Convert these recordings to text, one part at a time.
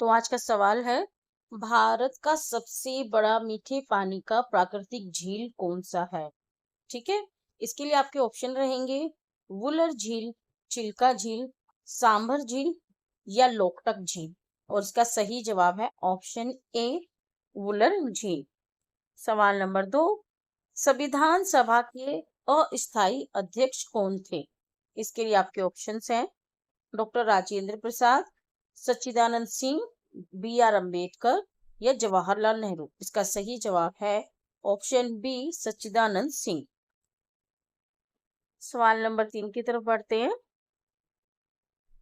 तो आज का सवाल है, भारत का सबसे बड़ा मीठे पानी का प्राकृतिक झील कौन सा है? ठीक है। इसके लिए आपके ऑप्शन रहेंगे वुलर झील, चिल्का झील, सांभर झील या लोकटक झील। और इसका सही जवाब है ऑप्शन ए, वुलर झील। सवाल नंबर 2, संविधान सभा के अस्थायी अध्यक्ष कौन थे? इसके लिए आपके ऑप्शंस हैं doctor Rajendra Prasad, Sachchidanand Singh, B R Ambedkar या जवाहरलाल नेहरू। इसका सही जवाब है ऑप्शन बी, सच्चिदानंद सिंह। सवाल नंबर 3 की तरफ बढ़ते हैं।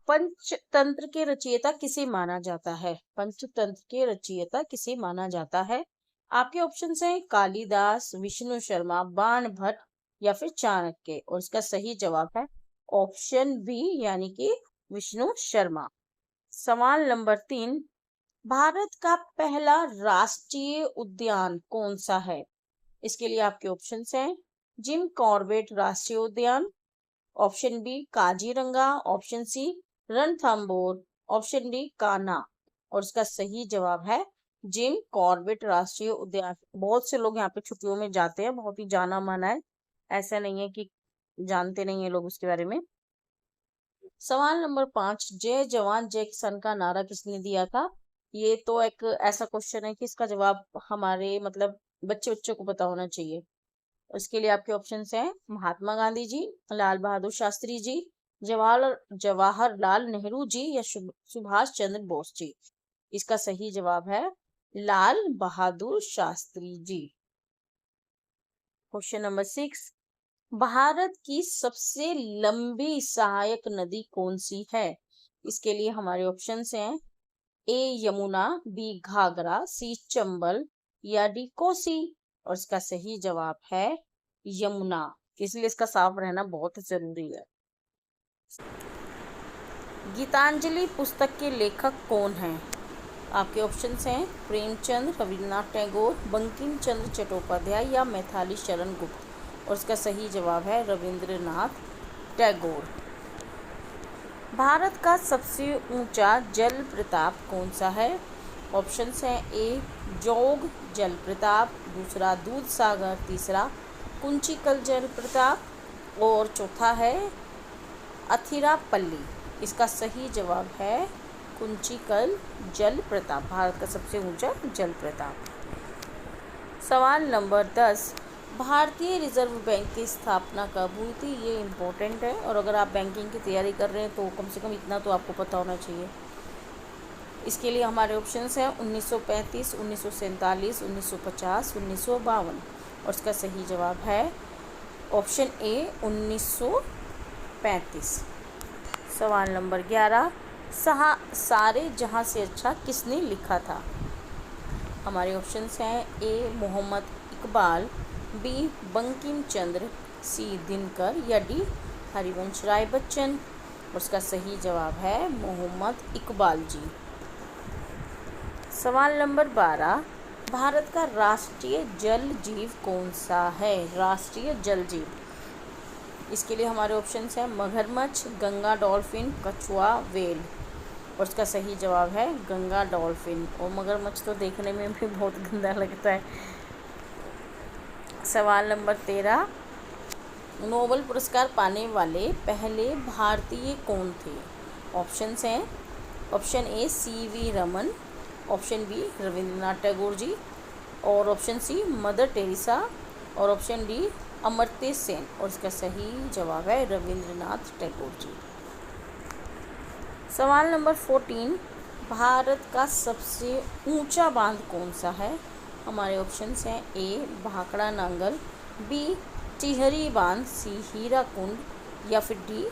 पंचतंत्र के रचयिता किसे माना जाता है? पंचतंत्र के रचयिता किसे माना जाता है? आपके ऑप्शंस हैं कालिदास, विष्णु शर्मा, बाण भट्ट या फिर चाणक्य। और इसका सही जवाब है ऑप्शन बी, यानी कि विष्णु शर्मा। सवाल नंबर 3, भारत का पहला राष्ट्रीय उद्यान कौन सा है? इसके लिए आपके ऑप्शंस हैं जिम कॉर्बेट राष्ट्रीय उद्यान, option B Kaziranga, option C Ranthambore, option D Kanha. और इसका सही जवाब है जिम कॉर्बेट राष्ट्रीय उद्यान। बहुत से लोग यहाँ पे छुट्टियों में जाते हैं, बहुत ही जाना माना है, ऐसा नहीं है कि जानते नहीं है लोग उसके बारे में। सवाल नंबर 5, जय जवान जय किसान का नारा किसने दिया था? ये तो एक ऐसा क्वेश्चन है कि इसका जवाब हमारे मतलब बच्चे बच्चों को पता होना चाहिए। उसके लिए आपके ऑप्शंस हैं महात्मा गांधी जी, लाल बहादुर शास्त्री जी, जवाहरलाल नेहरू जी या सुभाष चंद्र बोस जी। इसका सही जवाब है लाल बहादुर शास्त्री जी। क्वेश्चन नंबर 6, भारत की सबसे लंबी सहायक नदी कौन सी है? इसके लिए हमारे ऑप्शंस हैं ए यमुना, बी घाघरा, सी चंबल या डी कोसी। और इसका सही जवाब है यमुना। इसलिए इसका साफ रहना बहुत जरूरी है। गीतांजलि पुस्तक के लेखक कौन हैं? आपके ऑप्शंस हैं प्रेमचंद, रविन्द्रनाथ टैगोर, बंकिम चंद्र चट्टोपाध्याय या मैथिली शरण गुप्त। और इसका सही जवाब है रविंद्रनाथ टैगोर। भारत का सबसे ऊंचा जल प्रताप कौन सा है? ऑप्शंस हैं ए जोग जल प्रताप, दूसरा दूध सागर, तीसरा कुंचिकल जल प्रताप और चौथा है अथिरापल्ली। इसका सही जवाब है कुंचिकल जल प्रताप, भारत का सबसे ऊंचा जल प्रताप। सवाल नंबर 10, भारतीय रिजर्व बैंक की स्थापना कब हुई थी? ये इम्पोर्टेंट है और अगर आप बैंकिंग की तैयारी कर रहे हैं तो कम से कम इतना तो आपको पता होना चाहिए। इसके लिए हमारे ऑप्शंस हैं 1935, 1947, 1950, 1952। और इसका सही जवाब है ऑप्शन ए, 1935। सवाल नंबर 11, सारे जहां से अच्छा किसने लिखा था? हमारे ऑप्शंस हैं ए मोहम्मद इकबाल, बी बंकिम चंद्र, सी दिनकर या डी हरिवंश राय बच्चन। और उसका सही जवाब है मोहम्मद इकबाल जी। सवाल नंबर 12, भारत का राष्ट्रीय जल जीव कौन सा है? राष्ट्रीय जल जीव, इसके लिए हमारे ऑप्शंस हैं मगरमच्छ, गंगा डॉल्फिन, कछुआ, व्हेल। और उसका सही जवाब है गंगा डॉल्फिन। और मगरमच्छ तो देखने में भी बहुत गंदा लगता है। सवाल नंबर 13, नोबेल पुरस्कार पाने वाले पहले भारतीय कौन थे? ऑप्शंस हैं option A C V Raman, option B Rabindranath Tagore ji और ऑप्शन सी मदर टेरेसा और ऑप्शन डी अमर्त्य सेन। और इसका सही जवाब है रविंद्रनाथ टैगोर जी। सवाल नंबर 14, भारत का सबसे ऊंचा बांध कौन सा है? हमारे ऑप्शंस हैं ए भाखड़ा नांगल, बी टिहरी बांध, सी हीराकुंड या फिर डी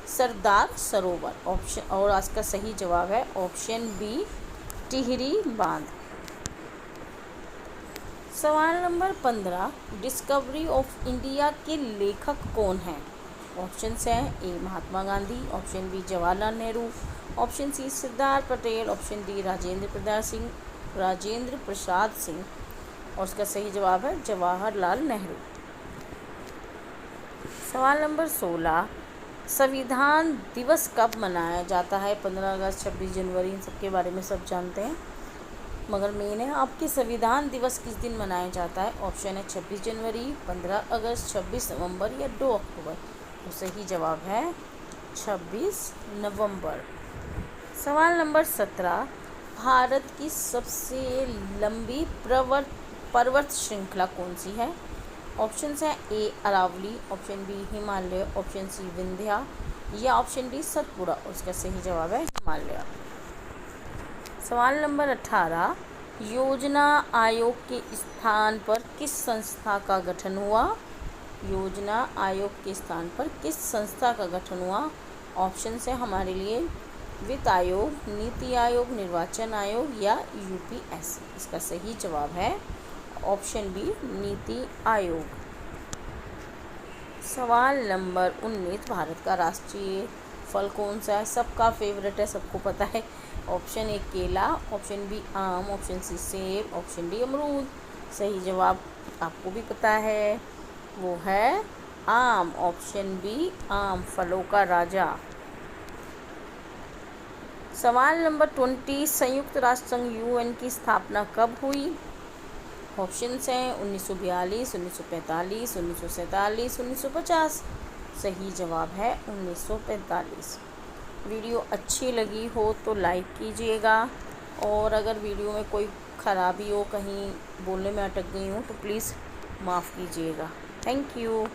सरदार सरोवर। ऑप्शन और आज का सही जवाब है ऑप्शन बी, टिहरी बांध। सवाल नंबर 15, डिस्कवरी ऑफ इंडिया के लेखक कौन हैं? ऑप्शंस हैं A Mahatma Gandhi, option B Jawaharlal Nehru, option C Sardar Patel, option D Rajendra Prasad Singh. और उसका सही जवाब है जवाहरलाल नेहरू। सवाल नंबर 16, संविधान दिवस कब मनाया जाता है? 15 अगस्त, 26 जनवरी, इन सब के बारे में सब जानते हैं, मगर मेन है आपके संविधान दिवस किस दिन मनाया जाता है। ऑप्शन है 26 जनवरी, 15 अगस्त, 26 नवंबर या 2 अक्टूबर। तो सही जवाब है 26 नवंबर। सवाल नंबर 17, भारत की सबसे लंबी पर्वत श्रृंखला कौन सी है? ऑप्शन है A Aravalli, option B Himalaya, option C Vindhya या ऑप्शन डी सतपुड़ा। उसका सही जवाब है हिमालय। सवाल नंबर 18, योजना आयोग के स्थान पर किस संस्था का गठन हुआ? योजना आयोग के स्थान पर किस संस्था का गठन हुआ? ऑप्शन है हमारे लिए वित्त आयोग, नीति आयोग, निर्वाचन आयोग या यूपीएससी। इसका सही जवाब है ऑप्शन बी नीति आयोग। सवाल नंबर 19, भारत का राष्ट्रीय फल कौन सा है? सबका फेवरेट है, सबको पता है। ऑप्शन ए केला, ऑप्शन बी आम, ऑप्शन सी सेब, ऑप्शन डी अमरूद। सही जवाब आपको भी पता है, वो है आम। ऑप्शन बी आम, फलों का राजा। सवाल नंबर 20, संयुक्त राष्ट्र संघ यूएन की स्थापना कब हुई? ऑप्शंस हैं 1942, 1945, 1947, 1950। सही जवाब है 1945। वीडियो अच्छी लगी हो तो लाइक कीजिएगा, और अगर वीडियो में कोई ख़राबी हो, कहीं बोलने में अटक गई हो, तो प्लीज़ माफ़ कीजिएगा। Thank you.